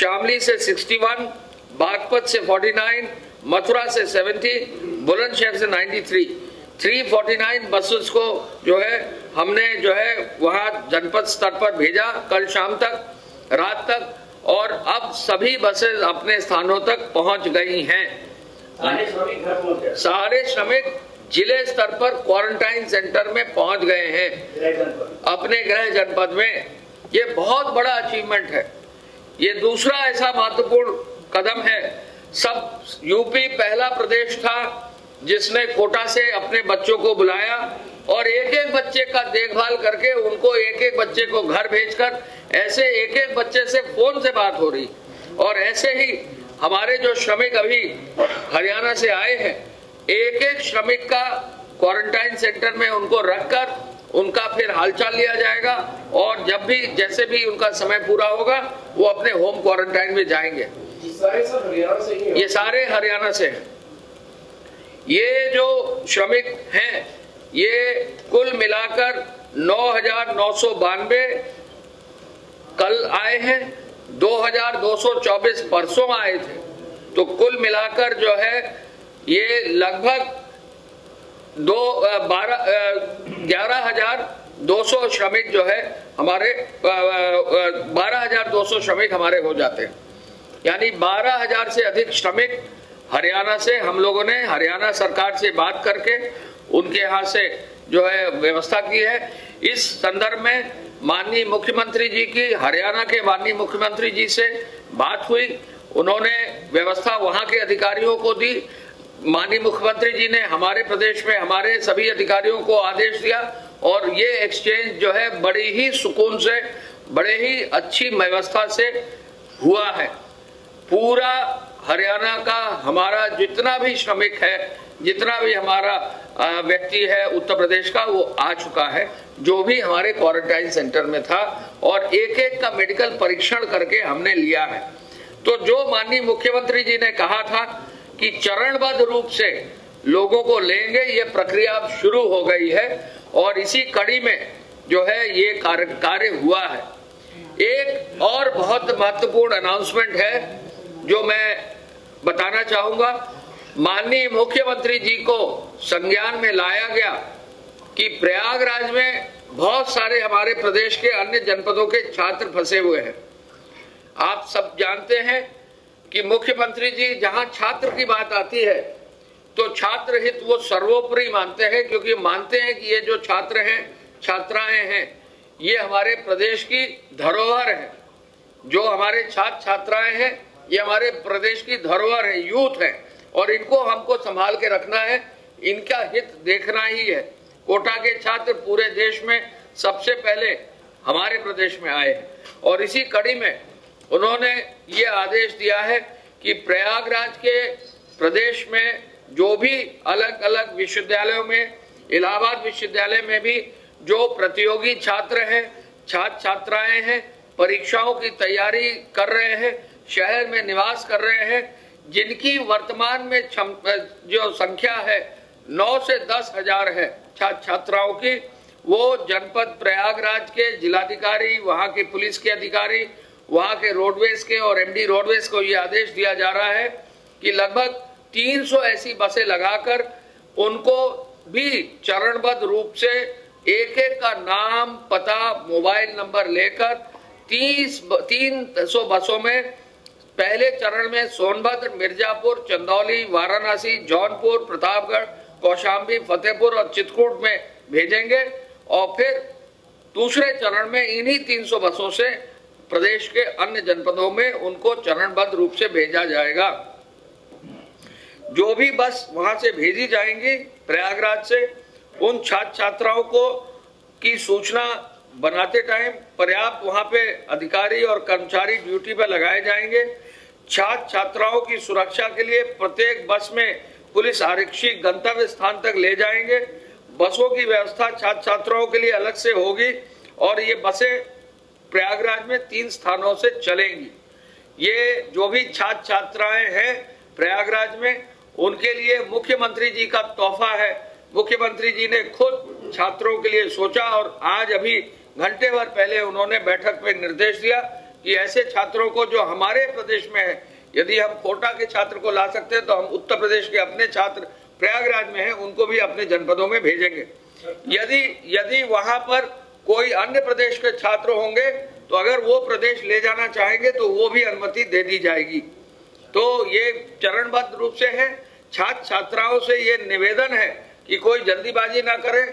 शामली से 61, बागपत से 49, मथुरा से 70, बुलंदशहर से 93, 349 बसेस को जो है हमने जो है वहाँ जनपद स्तर पर भेजा कल शाम तक, रात तक, और अब सभी बसेस अपने स्थानों तक पहुँच गई हैं। सारे श्रमिक जिले स्तर पर क्वारंटाइन सेंटर में पहुंच गए हैं अपने गृह जनपद में। ये बहुत बड़ा अचीवमेंट है। ये दूसरा ऐसा महत्वपूर्ण कदम है। सब यूपी पहला प्रदेश था जिसने कोटा से अपने बच्चों को बुलाया और एक एक बच्चे का देखभाल करके उनको एक एक बच्चे को घर भेजकर ऐसे एक एक बच्चे से फोन से बात हो रही। और ऐसे ही हमारे जो श्रमिक अभी हरियाणा से आए हैं, एक एक श्रमिक का क्वारंटाइन सेंटर में उनको रखकर उनका फिर हालचाल लिया जाएगा और जब भी जैसे भी उनका समय पूरा होगा वो अपने होम क्वारंटाइन में जाएंगे। ये सारे हरियाणा से हैं। ये जो श्रमिक हैं ये कुल मिलाकर 9,992 कल आए हैं, 2,224 परसों आए थे, तो कुल मिलाकर जो है ये लगभग 11,200 श्रमिक जो है हमारे 12,200 श्रमिक हमारे हो जाते हैं। यानी 12,000 से अधिक श्रमिक हरियाणा से हम लोगों ने हरियाणा सरकार से बात करके उनके यहाँ से जो है व्यवस्था की है। इस संदर्भ में माननीय मुख्यमंत्री जी की हरियाणा के माननीय मुख्यमंत्री जी से बात हुई, उन्होंने व्यवस्था वहाँ के अधिकारियों को दी। माननीय मुख्यमंत्री जी ने हमारे प्रदेश में हमारे सभी अधिकारियों को आदेश दिया और ये एक्सचेंज जो है बड़ी ही सुकून से, बड़े ही अच्छी व्यवस्था से हुआ है। पूरा हरियाणा का हमारा जितना भी श्रमिक है, जितना भी हमारा व्यक्ति है उत्तर प्रदेश का, वो आ चुका है जो भी हमारे क्वारंटाइन सेंटर में था और एक एक का मेडिकल परीक्षण करके हमने लिया है। तो जो माननीय मुख्यमंत्री जी ने कहा था कि चरणबद्ध रूप से लोगों को लेंगे, ये प्रक्रिया अब शुरू हो गई है और इसी कड़ी में जो है ये कार्य हुआ है। एक और बहुत महत्वपूर्ण अनाउंसमेंट है जो मैं बताना चाहूंगा। माननीय मुख्यमंत्री जी को संज्ञान में लाया गया कि प्रयागराज में बहुत सारे हमारे प्रदेश के अन्य जनपदों के छात्र फंसे हुए हैं। आप सब जानते हैं कि मुख्यमंत्री जी जहां छात्र की बात आती है तो छात्र हित वो सर्वोपरि मानते हैं, क्योंकि मानते हैं कि ये जो छात्र हैं, छात्राएं हैं, ये हमारे प्रदेश की धरोहर है। जो हमारे छात्र छात्राएं हैं ये हमारे प्रदेश की धरोहर है, यूथ है, और इनको हमको संभाल के रखना है, इनका हित देखना ही है। कोटा के छात्र पूरे देश में सबसे पहले हमारे प्रदेश में आए हैं और इसी कड़ी में उन्होंने ये आदेश दिया है कि प्रयागराज के प्रदेश में जो भी अलग अलग विश्वविद्यालयों में, इलाहाबाद विश्वविद्यालय में भी जो प्रतियोगी छात्र हैं, छात्र छात्राएं हैं, परीक्षाओं की तैयारी कर रहे हैं, शहर में निवास कर रहे हैं, जिनकी वर्तमान में जो संख्या है 9 से 10 हजार है छात्र छात्राओं की, वो जनपद प्रयागराज के जिलाधिकारी, वहाँ के पुलिस के अधिकारी, वहाँ के रोडवेज के और एमडी रोडवेज को ये आदेश दिया जा रहा है कि लगभग 300 ऐसी बसें लगाकर उनको भी चरणबद्ध रूप से एक एक का नाम, पता, मोबाइल नंबर लेकर 300 बसों में पहले चरण में सोनभद्र, मिर्जापुर, चंदौली, वाराणसी, जौनपुर, प्रतापगढ़, कौशाम्बी, फतेहपुर और चित्रकूट में भेजेंगे और फिर दूसरे चरण में इन्हीं 300 बसों से प्रदेश के अन्य जनपदों में उनको चरणबद्ध रूप से भेजा जाएगा। जो भी बस वहां से भेजी जाएंगी प्रयागराज से, उन छात्र छात्राओं को की सूचना बनाते टाइम पर्याप्त वहां पे अधिकारी और कर्मचारी ड्यूटी पर लगाए जाएंगे। छात्र छात्राओं की सुरक्षा के लिए प्रत्येक बस में पुलिस आरक्षी गंतव्य स्थान तक ले जाएंगे। बसों की व्यवस्था छात्र छात्राओं के लिए अलग से होगी और ये बसें प्रयागराज में 3 स्थानों से चलेंगी। ये जो भी छात्र छात्राएं हैं प्रयागराज में, उनके लिए मुख्यमंत्री जी का तोहफा है। मुख्यमंत्री जी ने खुद छात्रों के लिए सोचा और आज अभी घंटे भर पहले उन्होंने बैठक में निर्देश दिया कि ऐसे छात्रों को जो हमारे प्रदेश में है, यदि हम कोटा के छात्र को ला सकते हैं तो हम उत्तर प्रदेश के अपने छात्र प्रयागराज में हैं उनको भी अपने जनपदों में भेजेंगे। यदि वहां पर कोई अन्य प्रदेश के छात्र होंगे तो अगर वो प्रदेश ले जाना चाहेंगे तो वो भी अनुमति दे दी जाएगी। तो ये चरणबद्ध रूप से है। छात्र छात्राओं से ये निवेदन है कि कोई जल्दीबाजी ना करे,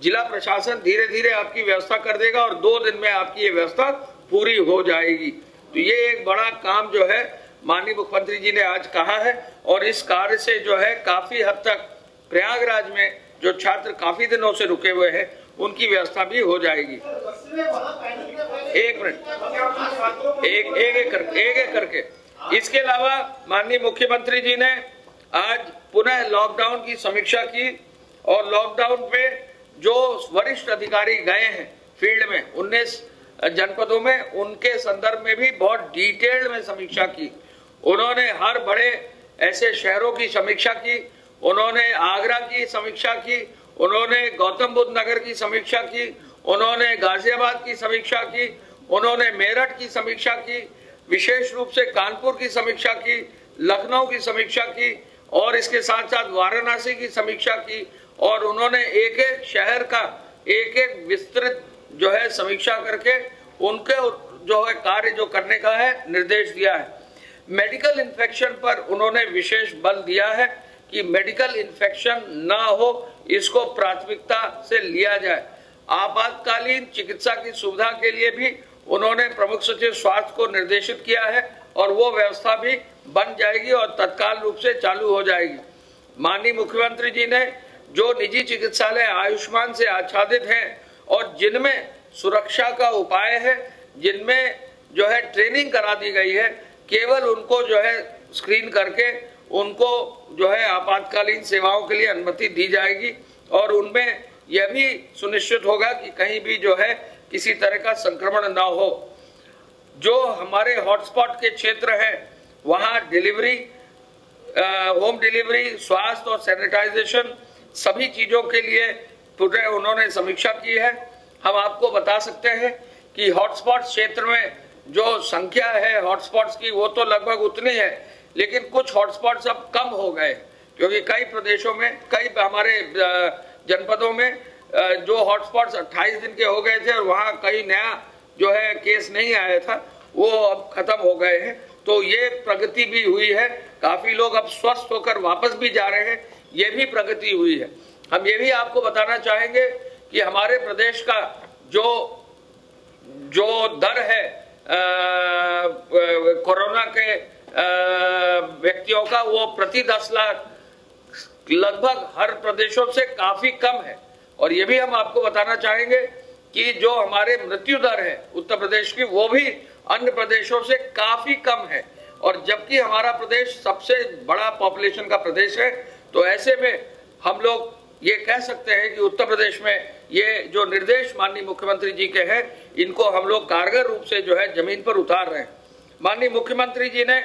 जिला प्रशासन धीरे धीरे आपकी व्यवस्था कर देगा और 2 दिन में आपकी ये व्यवस्था पूरी हो जाएगी। तो ये एक बड़ा काम जो है माननीय मुख्यमंत्री जी ने आज कहा है और इस कार्य से जो है काफी हद तक प्रयागराज में जो छात्र काफी दिनों से रुके हुए हैं उनकी व्यवस्था भी हो जाएगी। एक मिनट, एक करके। इसके अलावा माननीय मुख्यमंत्री जी ने आज पुनः लॉकडाउन की समीक्षा की और लॉकडाउन पे जो वरिष्ठ अधिकारी गए हैं फील्ड में 19 जनपदों में, उनके संदर्भ में भी बहुत डिटेल में समीक्षा की। उन्होंने हर बड़े ऐसे शहरों की समीक्षा की, उन्होंने आगरा की समीक्षा की, उन्होंने गौतम बुद्ध नगर की समीक्षा की, उन्होंने गाजियाबाद की समीक्षा की, उन्होंने मेरठ की समीक्षा की, विशेष रूप से कानपुर की समीक्षा की, लखनऊ की समीक्षा की और इसके साथ साथ वाराणसी की समीक्षा की और उन्होंने एक एक शहर का एक एक विस्तृत जो है समीक्षा करके उनके जो है कार्य जो करने का है निर्देश दिया है। मेडिकल इन्फेक्शन पर उन्होंने विशेष बल दिया है कि मेडिकल इन्फेक्शन ना हो, इसको प्राथमिकता से लिया जाए। आपातकालीन चिकित्सा की सुविधा के लिए भी उन्होंने प्रमुख सचिव स्वास्थ्य को निर्देशित किया है और वो व्यवस्था भी बन जाएगी और तत्काल रूप से चालू हो जाएगी। माननीय मुख्यमंत्री जी ने जो निजी चिकित्सालय आयुष्मान से आच्छादित हैं और जिनमें सुरक्षा का उपाय है, जिनमें जो है ट्रेनिंग करा दी गई है, केवल उनको जो है स्क्रीन करके उनको जो है आपातकालीन सेवाओं के लिए अनुमति दी जाएगी और उनमें यह भी सुनिश्चित होगा कि कहीं भी जो है किसी तरह का संक्रमण ना हो। जो हमारे हॉटस्पॉट के क्षेत्र हैं वहां डिलीवरी, होम डिलीवरी, स्वास्थ्य और सैनिटाइजेशन सभी चीजों के लिए पूरे उन्होंने समीक्षा की है। हम आपको बता सकते हैं कि हॉटस्पॉट क्षेत्र में जो संख्या है हॉटस्पॉट्स की वो तो लगभग उतनी है, लेकिन कुछ हॉटस्पॉट्स अब कम हो गए क्योंकि कई प्रदेशों में, कई हमारे जनपदों में जो हॉटस्पॉट्स 28 दिन के हो गए थे और वहाँ कई नया जो है केस नहीं आया था वो अब खत्म हो गए हैं। तो ये प्रगति भी हुई है, काफी लोग अब स्वस्थ होकर वापस भी जा रहे हैं, ये भी प्रगति हुई है। हम ये भी आपको बताना चाहेंगे कि हमारे प्रदेश का जो दर है कोरोना के व्यक्तियों का वो प्रति 10 लाख लगभग हर प्रदेशों से काफी कम है। और ये भी हम आपको बताना चाहेंगे कि जो हमारे मृत्यु दर है उत्तर प्रदेश की वो भी अन्य प्रदेशों से काफी कम है। और जबकि हमारा प्रदेश सबसे बड़ा पॉपुलेशन का प्रदेश है, तो ऐसे में हम लोग ये कह सकते हैं कि उत्तर प्रदेश में ये जो निर्देश माननीय मुख्यमंत्री जी के हैं इनको हम लोग कारगर रूप से जो है जमीन पर उतार रहे हैं। माननीय मुख्यमंत्री जी ने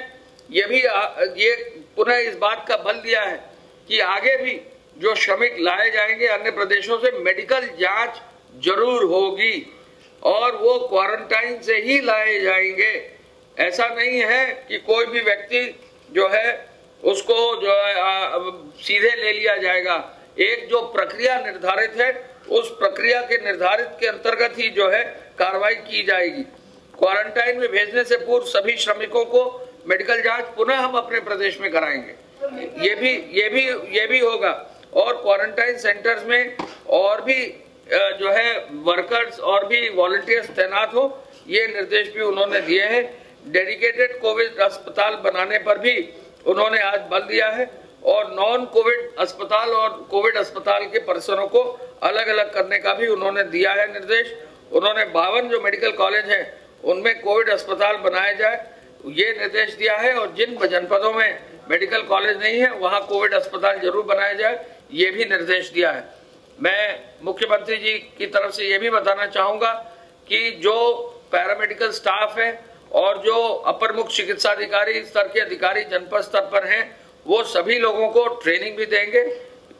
ये पुनः इस बात का बल दिया है कि आगे भी जो श्रमिक लाए जाएंगे अन्य प्रदेशों से मेडिकल जांच जरूर होगी और वो क्वारंटाइन से ही लाए जाएंगे। ऐसा नहीं है कि कोई भी व्यक्ति जो है उसको जो है सीधे ले लिया जाएगा। एक जो प्रक्रिया निर्धारित है उस प्रक्रिया के निर्धारित के अंतर्गत ही जो है कार्रवाई की जाएगी। क्वारंटाइन में भेजने से पूर्व सभी श्रमिकों को मेडिकल जांच पुनः हम अपने प्रदेश में कराएंगे, ये भी होगा। और क्वारंटाइन सेंटर्स में और भी जो है वर्कर्स और भी वॉलंटियर्स तैनात हो, ये निर्देश भी उन्होंने दिए हैं। डेडिकेटेड कोविड अस्पताल बनाने पर भी उन्होंने आज बल दिया है और नॉन कोविड अस्पताल और कोविड अस्पताल के परिसरों को अलग अलग करने का भी उन्होंने दिया है निर्देश। उन्होंने 52 जो मेडिकल कॉलेज हैं उनमें कोविड अस्पताल बनाया जाए, ये निर्देश दिया है। और जिन जनपदों में मेडिकल कॉलेज नहीं है वहां कोविड अस्पताल जरूर बनाया जाए, ये भी निर्देश दिया है। मैं मुख्यमंत्री जी की तरफ से ये भी बताना चाहूंगा कि जो पैरामेडिकल स्टाफ है और जो अपर मुख्य चिकित्सा अधिकारी स्तर के अधिकारी जनपद स्तर पर हैं वो सभी लोगों को ट्रेनिंग भी देंगे।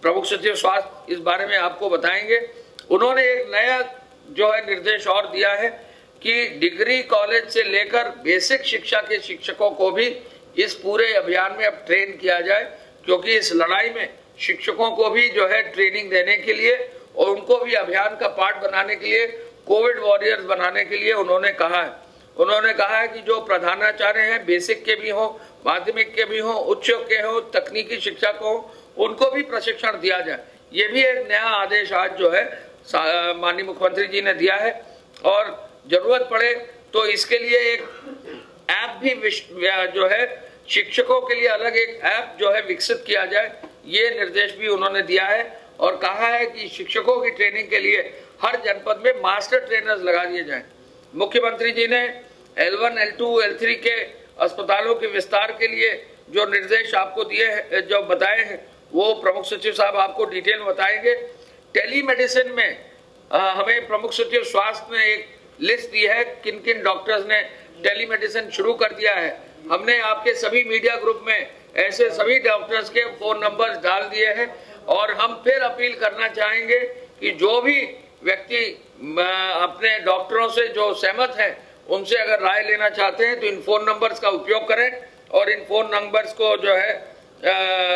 प्रमुख सचिव स्वास्थ्य इस बारे में आपको बताएंगे। उन्होंने एक नया जो है निर्देश और दिया है कि डिग्री कॉलेज से लेकर बेसिक शिक्षा के शिक्षकों को भी इस पूरे अभियान में अब ट्रेन किया जाए, क्योंकि इस लड़ाई में शिक्षकों को भी जो है ट्रेनिंग देने के लिए और उनको भी अभियान का पार्ट बनाने के लिए, कोविड वॉरियर्स बनाने के लिए उन्होंने कहा है। उन्होंने कहा है कि जो प्रधानाचार्य हैं, बेसिक के भी हों, माध्यमिक के भी हों, उच्च के हों, तकनीकी शिक्षा को उनको भी प्रशिक्षण दिया जाए। ये भी एक नया आदेश आज जो है माननीय मुख्यमंत्री जी ने दिया है, और जरूरत पड़े तो इसके लिए एक ऐप भी जो है शिक्षकों के लिए अलग एक ऐप जो है विकसित किया जाए, ये निर्देश भी उन्होंने दिया है। और कहा है कि शिक्षकों की ट्रेनिंग के लिए हर जनपद में मास्टर ट्रेनर्स लगा दिए जाएं। मुख्यमंत्री जी ने L1, L2, L3 के अस्पतालों के विस्तार के लिए जो निर्देश आपको दिए हैं, जो बताए हैं, वो प्रमुख सचिव साहब आपको डिटेल बताएंगे। टेलीमेडिसिन में हमें प्रमुख सचिव स्वास्थ्य ने एक लिस्ट दी है किन किन डॉक्टर्स ने टेलीमेडिसिन शुरू कर दिया है। हमने आपके सभी मीडिया ग्रुप में ऐसे सभी डॉक्टर्स के फोन नंबर डाल दिए हैं, और हम फिर अपील करना चाहेंगे कि जो भी व्यक्ति अपने डॉक्टरों से जो सहमत हैं उनसे अगर राय लेना चाहते हैं तो इन फोन नंबर्स का उपयोग करें, और इन फोन नंबर्स को जो है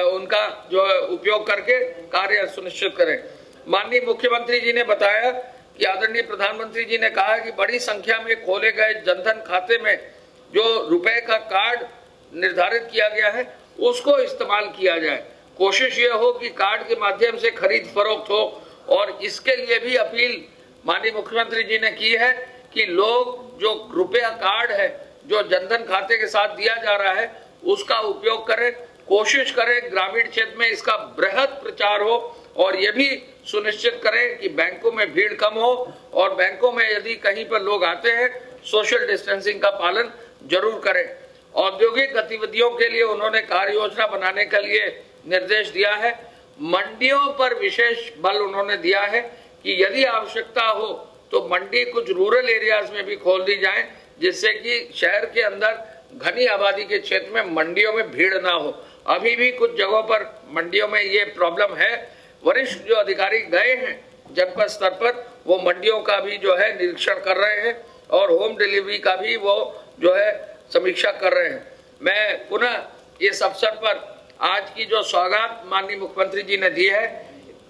उनका जो उपयोग करके कार्य सुनिश्चित करें। माननीय मुख्यमंत्री जी ने बताया कि आदरणीय प्रधानमंत्री जी ने कहा कि बड़ी संख्या में खोले गए जनधन खाते में जो रुपए का कार्ड निर्धारित किया गया है उसको इस्तेमाल किया जाए। कोशिश ये हो कि कार्ड के माध्यम से खरीद फरोख्त हो, और इसके लिए भी अपील माननीय मुख्यमंत्री जी ने की है कि लोग जो रुपया कार्ड है जो जनधन खाते के साथ दिया जा रहा है उसका उपयोग करें। कोशिश करें ग्रामीण क्षेत्र में इसका बृहद प्रचार हो, और ये भी सुनिश्चित करें कि बैंकों में भीड़ कम हो, और बैंकों में यदि कहीं पर लोग आते हैं सोशल डिस्टेंसिंग का पालन जरूर करें। औद्योगिक गतिविधियों के लिए उन्होंने कार्य योजना बनाने के लिए निर्देश दिया है। मंडियों पर विशेष बल उन्होंने दिया है कि यदि आवश्यकता हो तो मंडी कुछ रूरल एरियाज में भी खोल दी जाए, जिससे कि शहर के अंदर घनी आबादी के क्षेत्र में मंडियों में भीड़ ना हो। अभी भी कुछ जगहों पर मंडियों में ये प्रॉब्लम है। वरिष्ठ जो अधिकारी गए हैं जनपद स्तर पर, वो मंडियों का भी जो है निरीक्षण कर रहे हैं, और होम डिलीवरी का भी वो जो है समीक्षा कर रहे हैं। मैं पुनः इस अवसर पर आज की जो सौगात माननीय मुख्यमंत्री जी ने दी है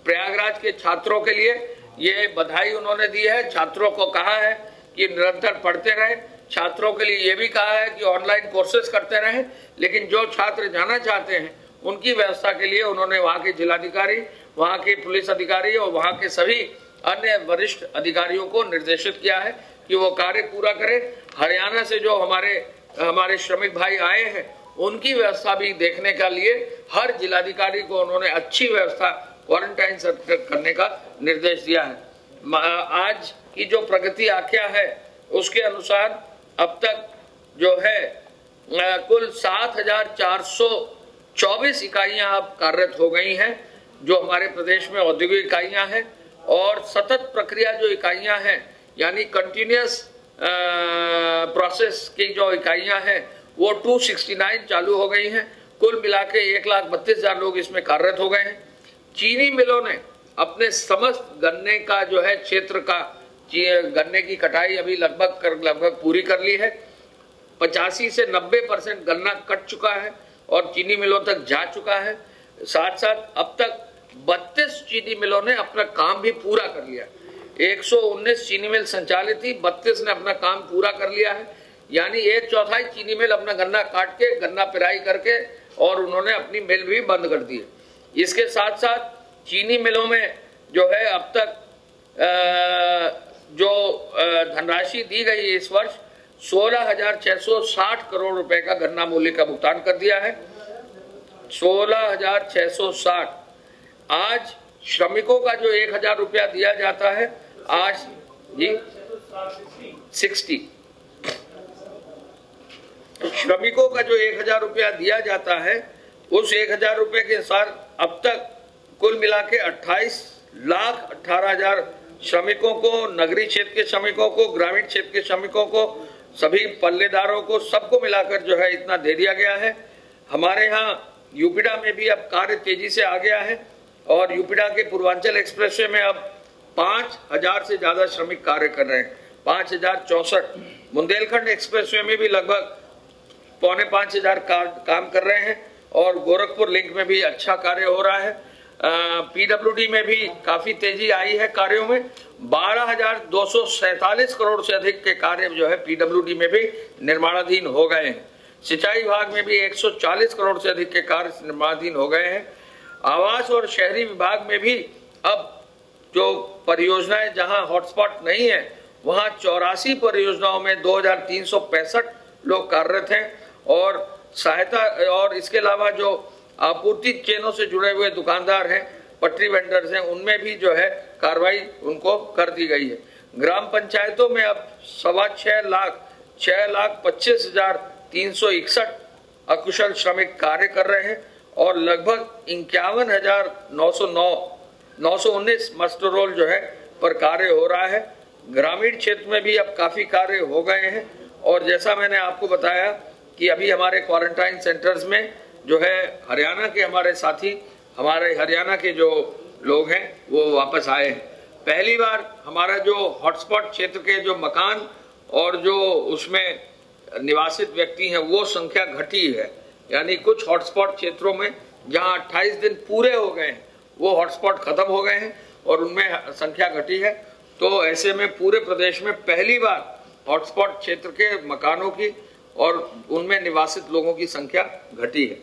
प्रयागराज के छात्रों के लिए, ये बधाई उन्होंने दी है। छात्रों को कहा है कि निरंतर पढ़ते रहें। छात्रों के लिए ये भी कहा है कि ऑनलाइन कोर्सेज करते रहें, लेकिन जो छात्र जाना चाहते हैं उनकी व्यवस्था के लिए उन्होंने वहाँ के जिलाधिकारी, वहाँ के पुलिस अधिकारी और वहाँ के सभी अन्य वरिष्ठ अधिकारियों को निर्देशित किया है कि वो कार्य पूरा करें। हरियाणा से जो हमारे श्रमिक भाई आए हैं उनकी व्यवस्था भी देखने के लिए हर जिलाधिकारी को उन्होंने अच्छी व्यवस्था क्वारंटाइन सेंटर करने का निर्देश दिया है। आज की जो प्रगति आख्या है उसके अनुसार अब तक जो है कुल 7,424 इकाइयां अब कार्यरत हो गई हैं जो हमारे प्रदेश में औद्योगिक इकाइयां हैं, और सतत प्रक्रिया जो इकाइयां हैं यानी कंटिन्यूअस प्रोसेस की जो इकाइयां हैं वो 269 चालू हो गई हैं। कुल मिला के 1,32,000 लोग इसमें कार्यरत हो गए हैं। चीनी मिलों ने अपने समस्त गन्ने का जो है क्षेत्र का गन्ने की कटाई अभी लगभग पूरी कर ली है। 85 से 90% गन्ना कट चुका है और चीनी मिलों तक जा चुका है। साथ साथ अब तक 32 चीनी मिलों ने अपना काम भी पूरा कर लिया। 119 चीनी मिल संचालित थी, 32 ने अपना काम पूरा कर लिया है, यानी 1/4 चीनी मिल अपना गन्ना काट के गन्ना पिराई करके और उन्होंने अपनी मिल भी बंद कर दी है। इसके साथ साथ चीनी मिलों में जो है अब तक जो धनराशि दी गई है इस वर्ष 16,660 करोड़ रुपए का गन्ना मूल्य का भुगतान कर दिया है। 16,660। आज श्रमिकों का जो 1,000 रुपया दिया जाता है आज जी 60 श्रमिकों का जो 1,000 रुपया दिया जाता है उस 1,000 रुपए के अनुसार अब तक कुल मिला के 28,18,000 श्रमिकों को, नगरीय क्षेत्र के श्रमिकों को, ग्रामीण क्षेत्र के श्रमिकों को, सभी पल्लेदारों को, सबको मिलाकर जो है इतना दे दिया गया है। हमारे यहाँ यूपीडा में भी अब कार्य तेजी से आ गया है और यूपीडा के पूर्वांचल एक्सप्रेसवे में अब 5,000 से ज्यादा श्रमिक कार्य कर रहे हैं। 5064। बुंदेलखंड एक्सप्रेसवे में भी लगभग 4,500 कार काम कर रहे हैं और गोरखपुर लिंक में भी अच्छा कार्य हो रहा है। पीडब्ल्यूडी में भी काफी तेजी आई है कार्यों में। 12,247 करोड़ से अधिक के कार्य जो है पीडब्ल्यूडी में भी निर्माणाधीन हो गए हैं। सिंचाई विभाग में भी 140 करोड़ से अधिक के कार्य निर्माणाधीन हो गए हैं। आवास और शहरी विभाग में भी अब जो परियोजनाएं जहां हॉटस्पॉट नहीं है वहां 84 परियोजनाओं में 2,365 लोग कार्यरत हैं और सहायता, और इसके अलावा जो आपूर्ति चेनों से जुड़े हुए दुकानदार हैं, पटरी वेंडर्स हैं, उनमें भी जो है कार्रवाई उनको कर दी गई है। ग्राम पंचायतों में अब 6,25,361 अकुशल श्रमिक कार्य कर रहे हैं और लगभग 51,919 मस्टर रोल जो है पर कार्य हो रहा है। ग्रामीण क्षेत्र में भी अब काफी कार्य हो गए हैं और जैसा मैंने आपको बताया कि अभी हमारे क्वारंटाइन सेंटर्स में जो है हरियाणा के हमारे साथी, हमारे हरियाणा के जो लोग हैं वो वापस आए हैं। पहली बार हमारा जो हॉटस्पॉट क्षेत्र के जो मकान और जो उसमें निवासित व्यक्ति हैं वो संख्या घटी है, यानी कुछ हॉटस्पॉट क्षेत्रों में जहां 28 दिन पूरे हो गए हैं वो हॉटस्पॉट खत्म हो गए हैं और उनमें संख्या घटी है। तो ऐसे में पूरे प्रदेश में पहली बार हॉटस्पॉट क्षेत्र के मकानों की और उनमें निवासित लोगों की संख्या घटी है।